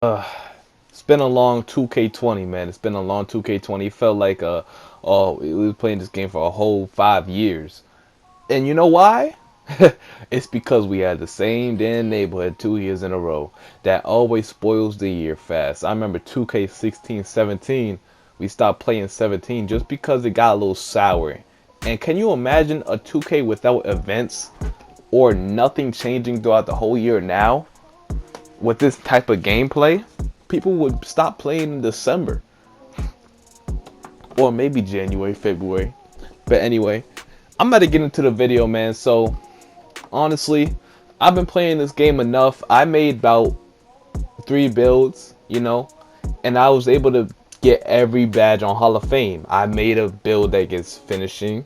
Uh, it's been a long 2K20, man. It's been a long 2K20. It felt like oh, we was playing this game for a whole 5 years. And you know why? It's because we had the same damn neighborhood 2 years in a row. That always spoils the year fast. I remember 2K16, 17. We stopped playing 17 just because it got a little sour. And can you imagine a 2K without events or nothing changing throughout the whole year now? With this type of gameplay, people would stop playing in December or maybe January, February. But anyway, I'm about to get into the video, man. So honestly, I've been playing this game enough. I made about 3 builds, and I was able to get every badge on Hall of Fame. I made a build that gets finishing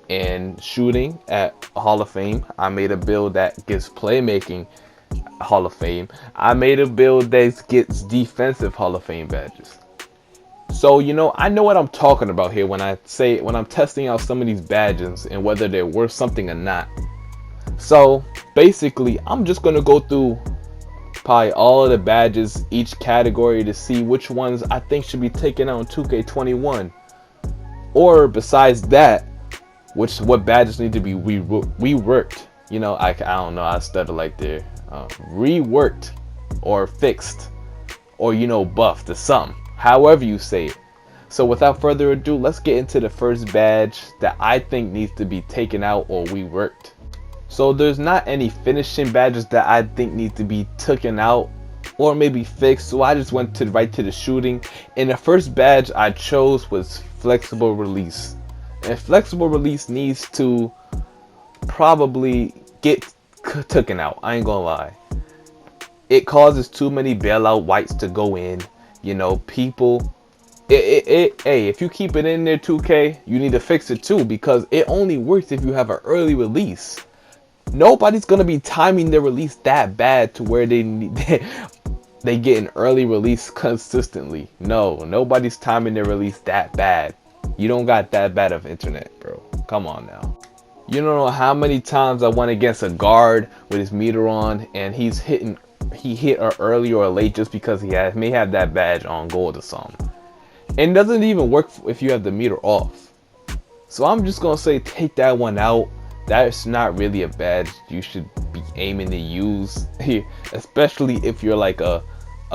and shooting at Hall of Fame. I made a build that gets playmaking Hall of Fame. I made a build that gets defensive Hall of Fame badges. So, I know what I'm talking about here when I'm testing out some of these badges and whether they're worth something or not. So, basically, I'm just going to go through probably all of the badges, each category, to see which ones I think should be taken out in 2K21. Or besides that, what badges need to be reworked. I don't know, I stutter like there. Reworked or fixed or buffed or something, however you say it. So without further ado, let's get into the first badge that I think needs to be taken out or reworked. So there's not any finishing badges that I think need to be taken out or maybe fixed, so I just went right to the shooting. And the first badge I chose was flexible release. And flexible release needs to probably get taken out. I ain't gonna lie. It causes too many bailout whites to go in. People. Hey, if you keep it in there 2K, you need to fix it too, because it only works if you have an early release. Nobody's gonna be timing their release that bad to where they get an early release consistently. No, nobody's timing their release that bad. You don't got that bad of internet, bro. Come on now. You don't know how many times I went against a guard with his meter on and he hit or early or late just because may have that badge on gold or something. And it doesn't even work if you have the meter off. So I'm just gonna say take that one out. That's not really a badge you should be aiming to use here, especially if you're like a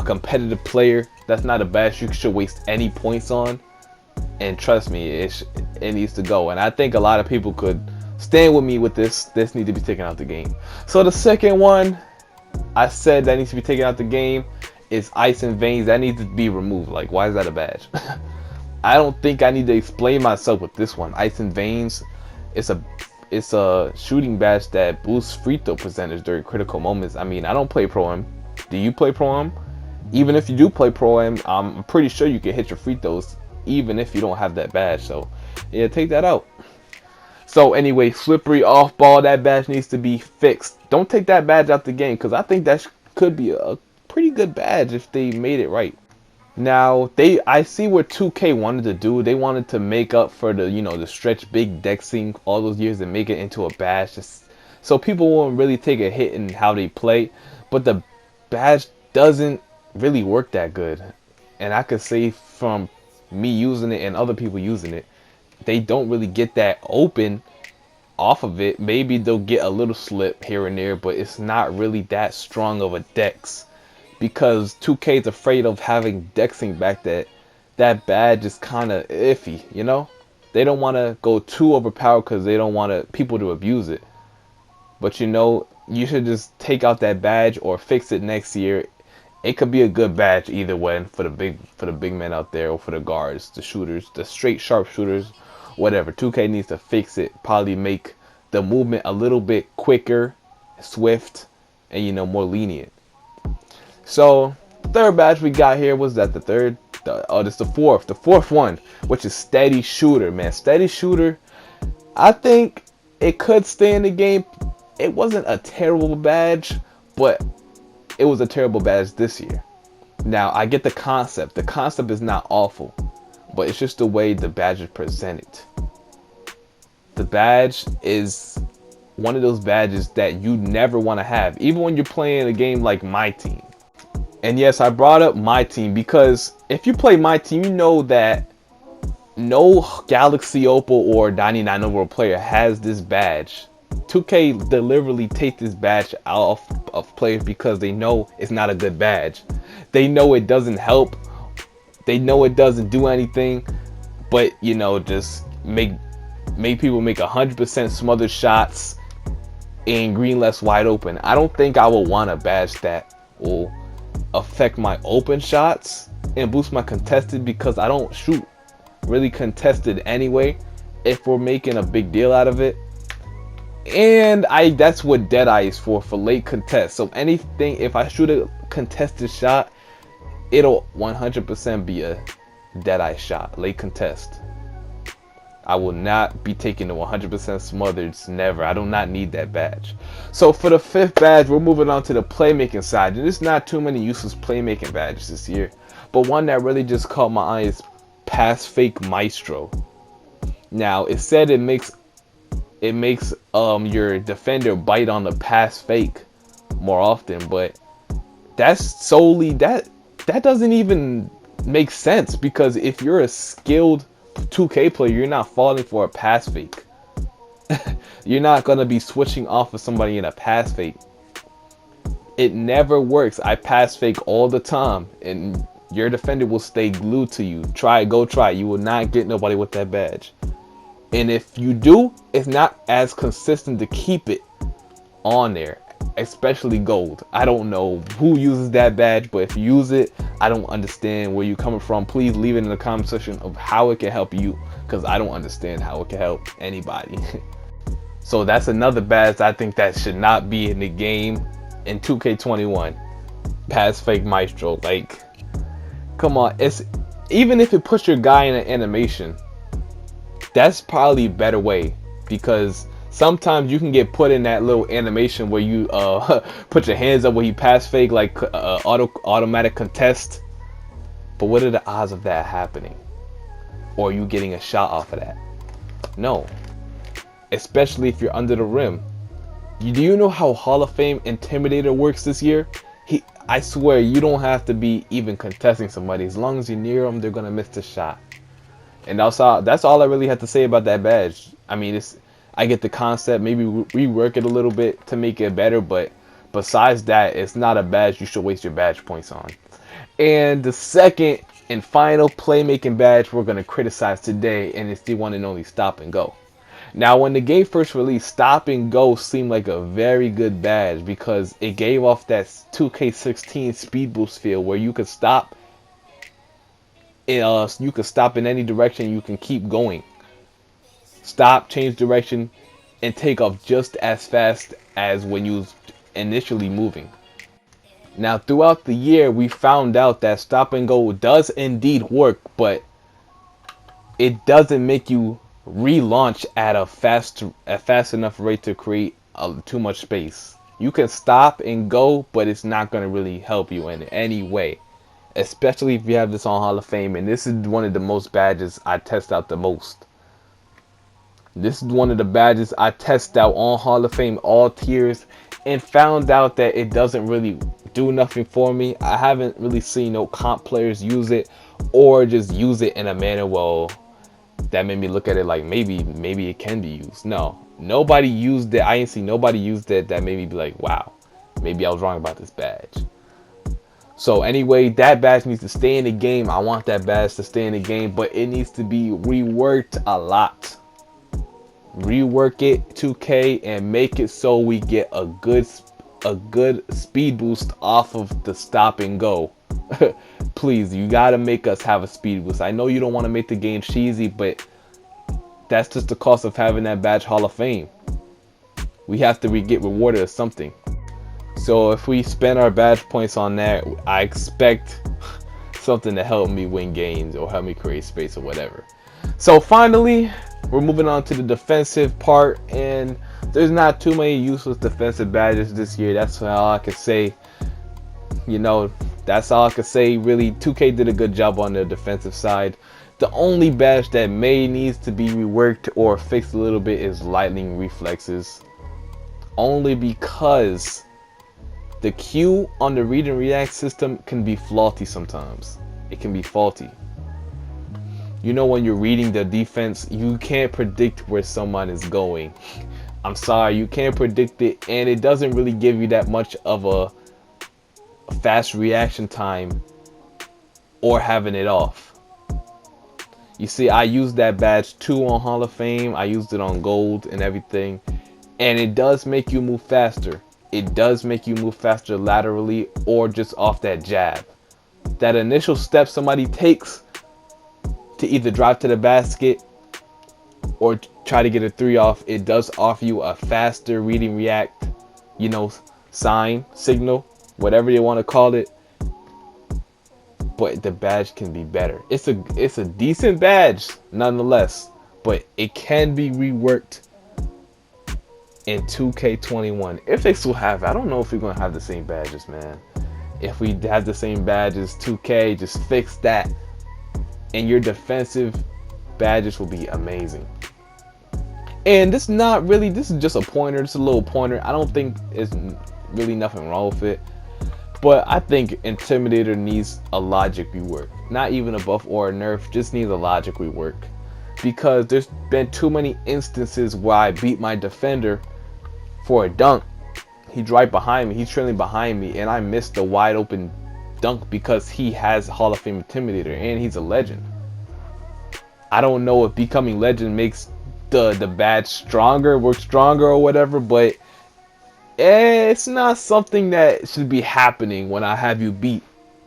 competitive player. That's not a badge you should waste any points on. And trust me, it needs to go. And I think a lot of people could stand with me with this. This needs to be taken out the game. So the second one I said that needs to be taken out the game is ice and veins. That needs to be removed. Like, why is that a badge? I don't think I need to explain myself with this one. Ice and veins, it's a shooting badge that boosts free throw percentage during critical moments. I mean, I don't play Pro M. Do you play Pro M? Even if you do play Pro M, I'm pretty sure you can hit your free throws even if you don't have that badge. So yeah, take that out. So anyway, slippery off ball, that badge needs to be fixed. Don't take that badge out the game, because I think that could be a pretty good badge if they made it right. Now I see what 2K wanted to do. They wanted to make up for the stretch big dexing all those years and make it into a badge, just so people won't really take a hit in how they play. But the badge doesn't really work that good, and I could say from me using it and other people using it, they don't really get that open off of it. Maybe they'll get a little slip here and there, but it's not really that strong of a dex, because 2K is afraid of having dexing back. That badge is kind of iffy. They don't want to go too overpowered because they don't want people to abuse it. But you should just take out that badge or fix it next year. It could be a good badge either way for the big men out there, or for the guards, the shooters, the straight sharpshooters, whatever. 2K needs to fix it. Probably make the movement a little bit quicker, swift, and more lenient. So third badge we got here was that the third. This the fourth. The fourth one, which is steady shooter, man. Steady shooter. I think it could stay in the game. It wasn't a terrible badge, but it was a terrible badge this year. Now I get the concept. The concept is not awful, but it's just the way the badge is presented. The badge is one of those badges that you never want to have, even when you're playing a game like my team. And yes, I brought up my team because if you play my team, you know that no Galaxy Opal or 99 overall player has this badge. 2K deliberately take this badge off of players because they know it's not a good badge. They know it doesn't help. They know it doesn't do anything, but you know, just make people make 100% smothered shots and green less wide open. I don't think I will want a badge that will affect my open shots and boost my contested because I don't shoot really contested anyway if we're making a big deal out of it. And that's what Deadeye is for late contest. So anything, if I shoot a contested shot, it'll 100% be a Deadeye shot, late contest. I will not be taking the 100% smothered, never. I do not need that badge. So for the 5th badge, we're moving on to the playmaking side. And there's not too many useless playmaking badges this year, but one that really just caught my eye is Pass Fake Maestro. Now it said it makes your defender bite on the pass fake more often, but that's solely that doesn't even make sense, because if you're a skilled 2K player, you're not falling for a pass fake. You're not gonna be switching off of somebody in a pass fake. It never works. I pass fake all the time, and your defender will stay glued to you. Go try. You will not get nobody with that badge. And if you do, it's not as consistent to keep it on there, especially gold. I don't know who uses that badge, but if you use it, I don't understand where you're coming from. Please leave it in the comment section of how it can help you, because I don't understand how it can help anybody. So that's another badge I think that should not be in the game in 2K21. Pass Fake Maestro. Like, come on. Even if it puts your guy in an animation, that's probably a better way, because sometimes you can get put in that little animation where you put your hands up where you pass fake, like automatic contest. But what are the odds of that happening, or you getting a shot off of that? No, especially if you're under the rim. Do you know how Hall of Fame Intimidator works this year? I swear you don't have to be even contesting somebody. As long as you're near them, they're gonna miss the shot. And that's all I really have to say about that badge. I mean, I get the concept. Maybe rework it a little bit to make it better, but besides that, it's not a badge you should waste your badge points on. And the second and final playmaking badge we're going to criticize today, and it's the one and only Stop and Go. Now, when the game first released, Stop and Go seemed like a very good badge because it gave off that 2K16 speed boost feel where you could stop. You can stop in any direction. You can keep going. Stop, change direction, and take off just as fast as when you was initially moving. Now, throughout the year, we found out that Stop and Go does indeed work, but it doesn't make you relaunch at a fast enough rate to create too much space. You can stop and go, but it's not going to really help you in any way. Especially if you have this on Hall of Fame, and this is one of the most badges I test out the most. This is one of the badges I test out on Hall of Fame, all tiers, and found out that it doesn't really do nothing for me. I haven't really seen no comp players use it, or just use it in a manner, well, that made me look at it like maybe it can be used. No, nobody used it. I ain't seen nobody used it that made me be like, wow, maybe I was wrong about this badge. So anyway, that badge needs to stay in the game. I want that badge to stay in the game, but it needs to be reworked a lot. Rework it, 2K, and make it so we get a good speed boost off of the Stop and Go. Please, you gotta make us have a speed boost. I know you don't want to make the game cheesy, but that's just the cost of having that badge Hall of Fame. We have to get rewarded or something. So if we spend our badge points on that, I expect something to help me win games or help me create space or whatever. So finally, we're moving on to the defensive part, and there's not too many useless defensive badges this year. That's all I can say. You know, that's all I can say. Really, 2K did a good job on the defensive side. The only badge that needs to be reworked or fixed a little bit is lightning reflexes. Only because The Q on the read and react system can be faulty sometimes. It can be faulty. You know, when you're reading the defense, you can't predict where someone is going. I'm sorry, you can't predict it, and it doesn't really give you that much of a fast reaction time or having it off. You see, I used that badge too on Hall of Fame. I used it on gold and everything, and it does make you move faster. It does make you move faster laterally or just off that jab. That initial step somebody takes to either drive to the basket or try to get a three off, it does offer you a faster reading react, you know, signal, whatever you want to call it. But the badge can be better. It's a decent badge nonetheless, but it can be reworked in 2K21 if they still have it. I don't know if we're gonna have the same badges, man. If we have the same badges, 2K, just fix that, and your defensive badges will be amazing. And this is just a pointer. It's a little pointer. I don't think it's really nothing wrong with it. But I think Intimidator needs a logic rework. Not even a buff or a nerf, just needs a logic rework. Because there's been too many instances where I beat my defender for a dunk. He's right behind me, he's trailing behind me, and I missed the wide open dunk because he has Hall of Fame Intimidator and he's a legend. I don't know if becoming legend makes the badge stronger, work stronger or whatever, but it's not something that should be happening when I have you beat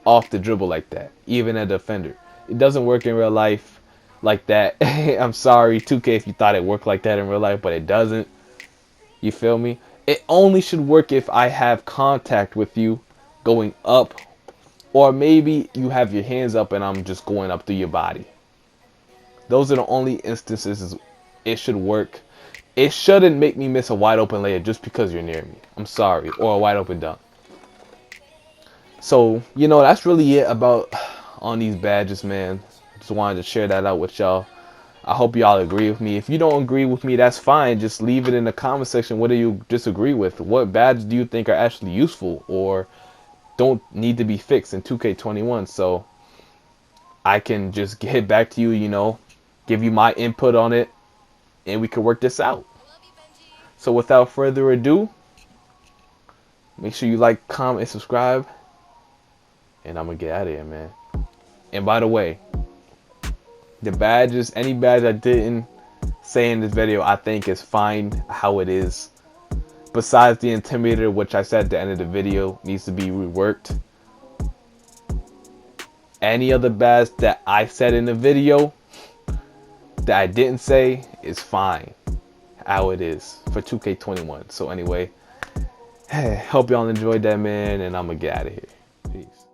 off the dribble like that, even a defender. It doesn't work in real life like that. I'm sorry, 2K, if you thought it worked like that in real life, but it doesn't. You feel me? It only should work if I have contact with you going up, or maybe you have your hands up and I'm just going up through your body. Those are the only instances it should work. It shouldn't make me miss a wide open layup just because you're near me. I'm sorry. Or a wide open dunk. So, you know, that's really it about on these badges, man. Just wanted to share that out with y'all. I hope y'all agree with me. If you don't agree with me, that's fine. Just leave it in the comment section. What do you disagree with? What badges do you think are actually useful or don't need to be fixed in 2K21? So I can just get back to you, you know, give you my input on it, and we can work this out. So without further ado, make sure you like, comment, and subscribe. And I'm going to get out of here, man. And by the way, the badges, any badge I didn't say in this video, I think is fine how it is. Besides the Intimidator, which I said at the end of the video, needs to be reworked. Any other badge that I said in the video that I didn't say is fine how it is for 2K21. So anyway, hope y'all enjoyed that, man, and I'm gonna get out of here. Peace.